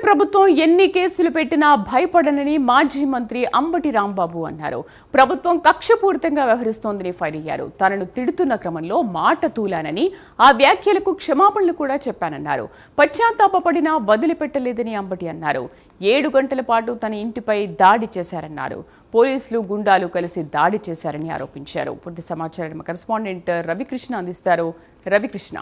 ప్రభుత్వం ఎన్ని కేసులు పెట్టినా భయపడనని మాజీ మంత్రి అంబటి రాంబాబు అన్నారు. ప్రభుత్వం కక్షపూరితంగా వ్యవహరిస్తోందని ఫైర్ అయ్యారు. తనను తిడుతున్న క్రమంలో మాట తూలానని, ఆ వ్యాఖ్యలకు క్షమాపణలు కూడా చెప్పానన్నారు. పశ్చాత్తాపపడినా వదిలిపెట్టలేదని అంబటి అన్నారు. 7 గంటల పాటు తన ఇంటిపై దాడి చేశారన్నారు. పోలీసులు, గుండాలు కలిసి దాడి చేశారని ఆరోపించారు. పూర్తి సమాచారం కరెస్పాండెంట్ రవికృష్ణ అందిస్తారు. రవికృష్ణ,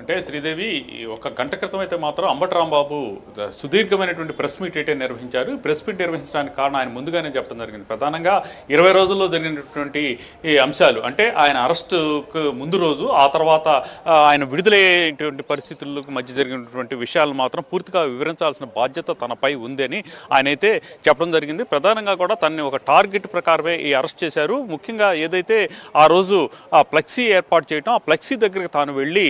అంటే శ్రీదేవి ఒక గంట క్రితం అయితే మాత్రం అంబటి రాంబాబు సుదీర్ఘమైనటువంటి ప్రెస్ మీట్ అయితే నిర్వహించారు. ప్రెస్ మీట్ నిర్వహించడానికి కారణం ఆయన ముందుగానే చెప్పడం జరిగింది. ప్రధానంగా 20 రోజుల్లో జరిగినటువంటి అంశాలు, అంటే ఆయన అరెస్టుకు ముందు రోజు, ఆ తర్వాత ఆయన విడుదలయ్యేటువంటి పరిస్థితులకు మధ్య జరిగినటువంటి విషయాలు మాత్రం పూర్తిగా వివరించాల్సిన బాధ్యత తనపై ఉందని ఆయన అయితే చెప్పడం జరిగింది. ప్రధానంగా కూడా తనని ఒక టార్గెట్ ప్రకారమే ఈ అరెస్ట్ చేశారు. ముఖ్యంగా ఏదైతే ఆ రోజు ఆ ఫ్లెక్సీ ఏర్పాటు చేయడం, ఆ ఫ్లెక్సీ దగ్గరికి తాను వెళ్ళి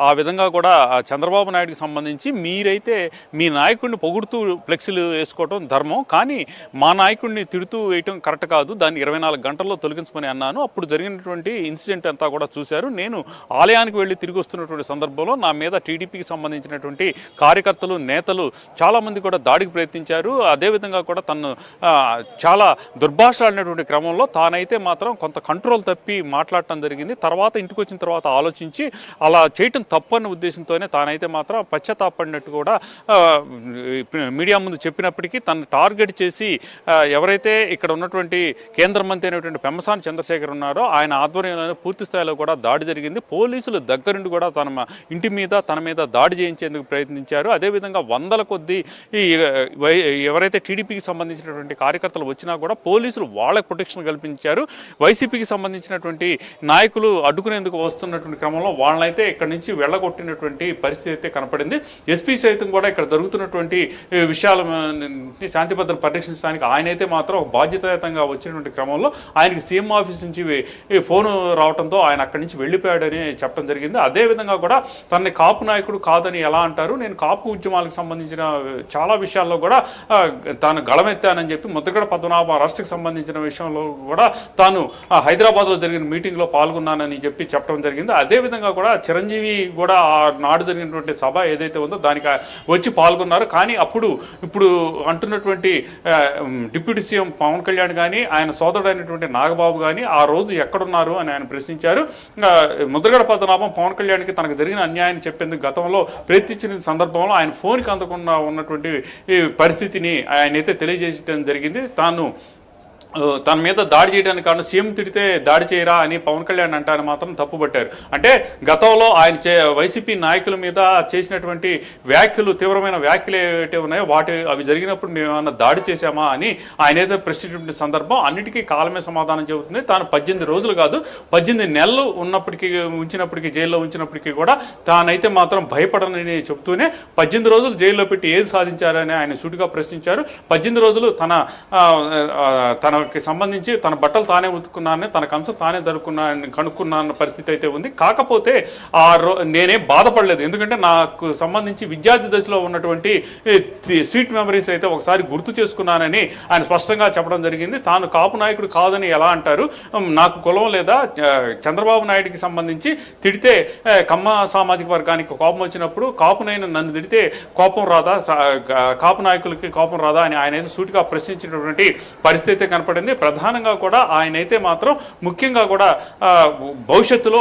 ఆ విధంగా కూడా చంద్రబాబు నాయుడుకి సంబంధించి మీరైతే మీ నాయకుడిని పొగుడుతూ ఫ్లెక్సీలు వేసుకోవడం ధర్మం, కానీ మా నాయకుడిని తిడుతూ వేయటం కరెక్ట్ కాదు, దాన్ని 24 గంటల్లో తొలగించమని అన్నాను. అప్పుడు జరిగినటువంటి ఇన్సిడెంట్ అంతా కూడా చూశారు. నేను ఆలయానికి వెళ్ళి తిరిగి వస్తున్నటువంటి సందర్భంలో నా మీద టీడీపీకి సంబంధించినటువంటి కార్యకర్తలు, నేతలు చాలామంది కూడా దాడికి ప్రయత్నించారు. అదేవిధంగా కూడా తను చాలా దుర్భాష ఆడినటువంటి క్రమంలో తానైతే మాత్రం కొంత కంట్రోల్ తప్పి మాట్లాడటం జరిగింది. తర్వాత ఇంటికి వచ్చిన తర్వాత ఆలోచించి అలా చేయటం తప్పన్న ఉద్దేశంతోనే తానైతే మాత్రం పశ్చాత్తాపడినట్టు కూడా మీడియా ముందు చెప్పినప్పటికీ తను టార్గెట్ చేసి ఎవరైతే ఇక్కడ ఉన్నటువంటి కేంద్ర మంత్రి అయినటువంటి పెమ్మసాని చంద్రశేఖర్ ఉన్నారో ఆయన ఆధ్వర్యంలో పూర్తి స్థాయిలో కూడా దాడి జరిగింది. పోలీసులు దగ్గరుండి కూడా తన ఇంటి మీద, తన మీద దాడి చేయించేందుకు ప్రయత్నించారు. అదేవిధంగా వందల కొద్దీ ఎవరైతే టీడీపీకి సంబంధించినటువంటి కార్యకర్తలు వచ్చినా కూడా పోలీసులు వాళ్ళకి ప్రొటెక్షన్ కల్పించారు. వైసీపీకి సంబంధించినటువంటి నాయకులు అడ్డుకునేందుకు వస్తున్నటువంటి క్రమంలో వాళ్ళనైతే ఇక్కడ నుంచి వెళ్ళగొట్టినటువంటి పరిస్థితి అయితే కనపడింది. ఎస్పీ సైతం కూడా ఇక్కడ జరుగుతున్నటువంటి విషయాలని శాంతి భద్రతలు పరిరక్షించడానికి ఆయనైతే మాత్రం ఒక బాధ్యతాయుతంగా వచ్చినటువంటి క్రమంలో ఆయనకి సీఎం ఆఫీస్ నుంచి ఫోన్ రావడంతో ఆయన అక్కడి నుంచి వెళ్ళిపోయాడని చెప్పడం జరిగింది. అదేవిధంగా కూడా తనని కాపు నాయకుడు కాదని ఎలా అంటారు, నేను కాపు ఉద్యమాలకు సంబంధించిన చాలా విషయాల్లో కూడా తాను గళమెత్తానని చెప్పి, ముద్రగడ పద్మనాభం అరెస్టుకు సంబంధించిన విషయంలో కూడా తాను హైదరాబాద్లో జరిగిన మీటింగ్లో పాల్గొన్నానని చెప్పి చెప్పడం జరిగింది. అదేవిధంగా కూడా చిరంజీవి కూడా నాడు జరిగినటువంటి సభ ఏదైతే ఉందో దానికి వచ్చి పాల్గొన్నారు. కానీ ఇప్పుడు అంటున్నటువంటి డిప్యూటీ సీఎం పవన్ కళ్యాణ్ కానీ, ఆయన సోదరుడు అయినటువంటి నాగబాబు కానీ ఆ రోజు ఎక్కడున్నారు అని ఆయన ప్రశ్నించారు. ముద్రగడ పద్మనాభం పవన్ కళ్యాణ్కి తనకు జరిగిన అన్యాయాన్ని చెప్పేందుకు గతంలో ప్రయత్నించిన సందర్భంలో ఆయన ఫోన్కి అందకుండా ఉన్నటువంటి పరిస్థితిని ఆయనైతే తెలియజేయడం జరిగింది. తన మీద దాడి చేయడానికి కారణం సీఎం తిడితే దాడి చేయరా అని పవన్ కళ్యాణ్ అంటారని మాత్రం తప్పుపట్టారు. అంటే గతంలో ఆయన వైసీపీ నాయకుల మీద చేసినటువంటి వ్యాఖ్యలు, తీవ్రమైన వ్యాఖ్యలు ఏవైతే ఉన్నాయో అవి జరిగినప్పుడు మేము ఏమన్నా దాడి చేశామా అని ఆయన ఏదో ప్రశ్నించిన సందర్భం అన్నిటికీ కాలమే సమాధానం చెబుతుంది. తాను 18 రోజులు కాదు 18 నెలలు ఉంచినప్పటికీ జైల్లో ఉంచినప్పటికీ కూడా తానైతే మాత్రం భయపడనని చెబుతూనే 18 రోజులు జైల్లో పెట్టి ఏది సాధించారని ఆయన సూటిగా ప్రశ్నించారు. 18 రోజులు తనకి సంబంధించి తన బట్టలు తానే ఉతుకున్నానని, తన కంచం తానే కనుక్కున్న పరిస్థితి అయితే ఉంది. కాకపోతే నేనేం బాధపడలేదు, ఎందుకంటే నాకు సంబంధించి విద్యార్థి దశలో ఉన్నటువంటి స్వీట్ మెమరీస్ అయితే ఒకసారి గుర్తు చేసుకున్నానని ఆయన స్పష్టంగా చెప్పడం జరిగింది. తాను కాపు నాయకుడు కాదని ఎలా అంటారు, నాకు కులం లేదా, చంద్రబాబు నాయుడికి సంబంధించి తిడితే కమ్మ సామాజిక వర్గానికి కోపం వచ్చినప్పుడు కాపునైనా నన్ను తిడితే కోపం రాదా, కాపు నాయకులకి కోపం రాదా అని ఆయన అయితే సూటిగా ప్రశ్నించినటువంటి పరిస్థితి అయితే కనపడింది. ప్రధానంగా కూడా ఆయనైతే మాత్రం ముఖ్యంగా కూడా భవిష్యత్తులో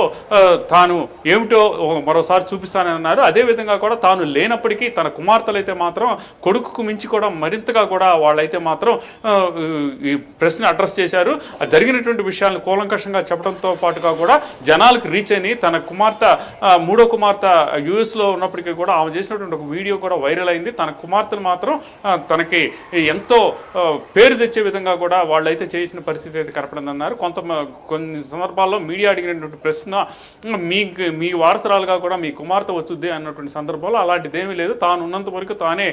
తాను ఏమిటో మరోసారి చూపిస్తానని అన్నారు. అదేవిధంగా కూడా తాను లేనప్పటికీ తన కుమార్తెలు అయితే మాత్రం కొడుకుకు మించి కూడా మరింతగా కూడా వాళ్ళైతే మాత్రం ఈ ప్రశ్న అడ్రస్ చేశారు. జరిగినటువంటి విషయాలను కూలంకషంగా చెప్పడంతో పాటుగా కూడా జనాలకు రీచ్ అని తన కుమార్తె, మూడో కుమార్తె యుఎస్లో ఉన్నప్పటికీ కూడా ఆమె చేసినటువంటి ఒక వీడియో కూడా వైరల్ అయింది. తన కుమార్తెను మాత్రం తనకి ఎంతో పేరు తెచ్చే విధంగా కూడా వాళ్ళైతే చేసిన పరిస్థితి అయితే కనపడిందన్నారు. కొన్ని సందర్భాల్లో మీడియా అడిగినటువంటి ప్రశ్న, మీ వారసురాలుగా కూడా మీ కుమార్తె వచ్చుద్ది అన్నటువంటి సందర్భంలో అలాంటిదేమీ లేదు, తాను ఉన్నంత వరకు తానే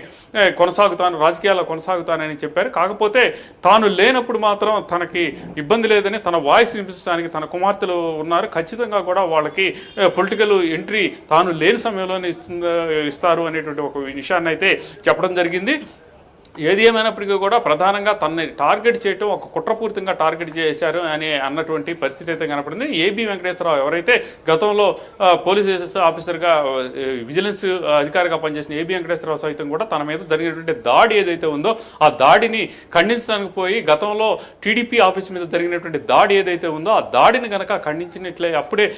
కొనసాగుతాను, రాజకీయాల్లో కొనసాగుతానని చెప్పారు. కాకపోతే తాను లేనప్పుడు మాత్రం తనకి ఇబ్బంది లేదని తన వాయిస్ వినిపించడానికి తన కుమార్తెలు ఉన్నారు. ఖచ్చితంగా కూడా వాళ్ళకి పొలిటికల్ ఎంట్రీ తాను లేని సమయంలోనే ఇస్తారు అనేటువంటి ఒక విషయాన్ని అయితే చెప్పడం జరిగింది. ఏది ఏమైనప్పటికీ కూడా ప్రధానంగా తనని టార్గెట్ చేయటం ఒక కుట్రపూరితంగా టార్గెట్ చేశారు అని అన్నటువంటి పరిస్థితి అయితే కనపడింది. ఏబి వెంకటేశ్వరరావు ఎవరైతే గతంలో పోలీస్ ఆఫీసర్గా విజిలెన్స్ అధికారిగా పనిచేసిన ఏబి వెంకటేశ్వరరావు సైతం కూడా తన మీద జరిగినటువంటి దాడి ఏదైతే ఉందో ఆ దాడిని ఖండించడానికి పోయి గతంలో టీడీపీ ఆఫీస్ మీద జరిగినటువంటి దాడి ఏదైతే ఉందో ఆ దాడిని కనుక ఖండించినట్లయితే అప్పుడే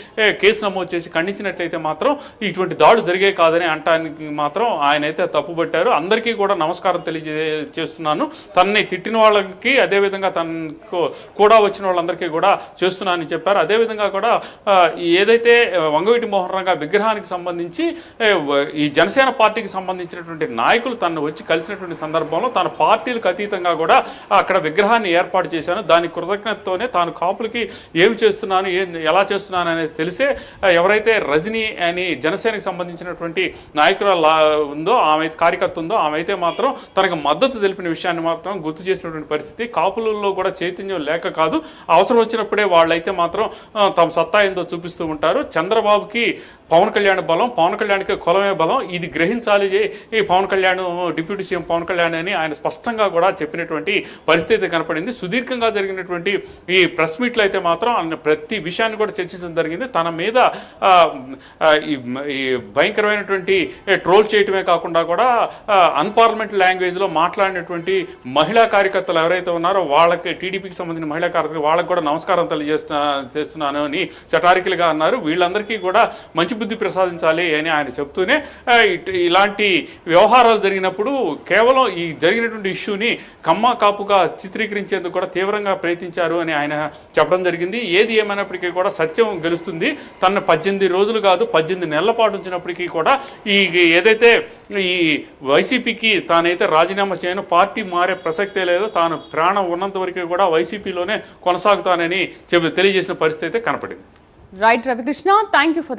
కేసు నమోదు చేసి ఖండించినట్లయితే మాత్రం ఇటువంటి దాడులు జరిగే కాదని అంటానికి మాత్రం ఆయన అయితే తప్పుపట్టారు. అందరికీ కూడా నమస్కారం చేస్తున్నాను, తనని తిట్టిన వాళ్ళకి అదేవిధంగా తనకు కూడా వచ్చిన వాళ్ళందరికీ కూడా చేస్తున్నానని చెప్పారు. అదేవిధంగా కూడా ఏదైతే వంగవీటి మోహన్ రంగా విగ్రహానికి సంబంధించి ఈ జనసేన పార్టీకి సంబంధించినటువంటి నాయకులు తనను వచ్చి కలిసినటువంటి సందర్భంలో తన పార్టీలకు అతీతంగా కూడా అక్కడ విగ్రహాన్ని ఏర్పాటు చేశాను, దాని కృతజ్ఞతతోనే తాను కాపులకి ఏమి చేస్తున్నాను ఎలా చేస్తున్నాను అనేది తెలిసే ఎవరైతే రజనీ అని జనసేనకి సంబంధించినటువంటి నాయకురాలు ఉందో ఆమె కార్యకర్త ఉందో ఆమె అయితే మాత్రం తనకు మద్దతు తెలిపిన విషయాన్ని మాత్రం గుర్తు చేసినటువంటి పరిస్థితి. కాపులలో కూడా చైతన్యం లేక కాదు, అవసరం వచ్చినప్పుడే వాళ్ళైతే మాత్రం తమ సత్తా ఏందో చూపిస్తూ ఉంటారు. చంద్రబాబుకి పవన్ కళ్యాణ్ బలం, పవన్ కళ్యాణ్కి కులమే బలం, ఇది గ్రహించాలి ఈ పవన్ కళ్యాణ్ డిప్యూటీ సీఎం పవన్ కళ్యాణ్ అని ఆయన స్పష్టంగా కూడా చెప్పినటువంటి పరిస్థితి కనపడింది. సుదీర్ఘంగా జరిగినటువంటి ఈ ప్రెస్ మీట్లు అయితే మాత్రం ప్రతి విషయాన్ని కూడా చర్చించడం జరిగింది. తన మీద ఈ భయంకరమైనటువంటి ట్రోల్ చేయటమే కాకుండా కూడా అన్పార్లమెంటరీ లాంగ్వేజ్లో మాట్లాడినటువంటి మహిళా కార్యకర్తలు ఎవరైతే ఉన్నారో వాళ్ళకి టీడీపీకి సంబంధించిన మహిళా కార్యకర్తలు వాళ్ళకి కూడా నమస్కారం చేస్తున్నాను అని సెటారికల్గా అన్నారు. వీళ్ళందరికీ కూడా మంచి బుద్ధి ప్రసాదించాలి అని ఆయన చెప్తూనే ఇలాంటి వ్యవహారాలు జరిగినప్పుడు కేవలం ఈ జరిగినటువంటి ఇష్యూని కమ్మ కాపుగా చిత్రీకరించేందుకు కూడా తీవ్రంగా ప్రయత్నించారు అని ఆయన చెప్పడం జరిగింది. ఏది ఏమైనప్పటికీ కూడా సత్యం గెలుస్తుంది. తన 18 రోజులు కాదు 18 నెలల పాటు ఉంచినప్పటికీ కూడా ఈ ఏదైతే ఈ వైసీపీకి తానైతే రాజీనామా చేయను, పార్టీ మారే ప్రసక్తే లేదు, తాను ప్రాణం ఉన్నంత వరకు కూడా వైసీపీలోనే కొనసాగుతానని తెలియజేసిన పరిస్థితి అయితే కనపడింది. Right Ravikrishna, thank you for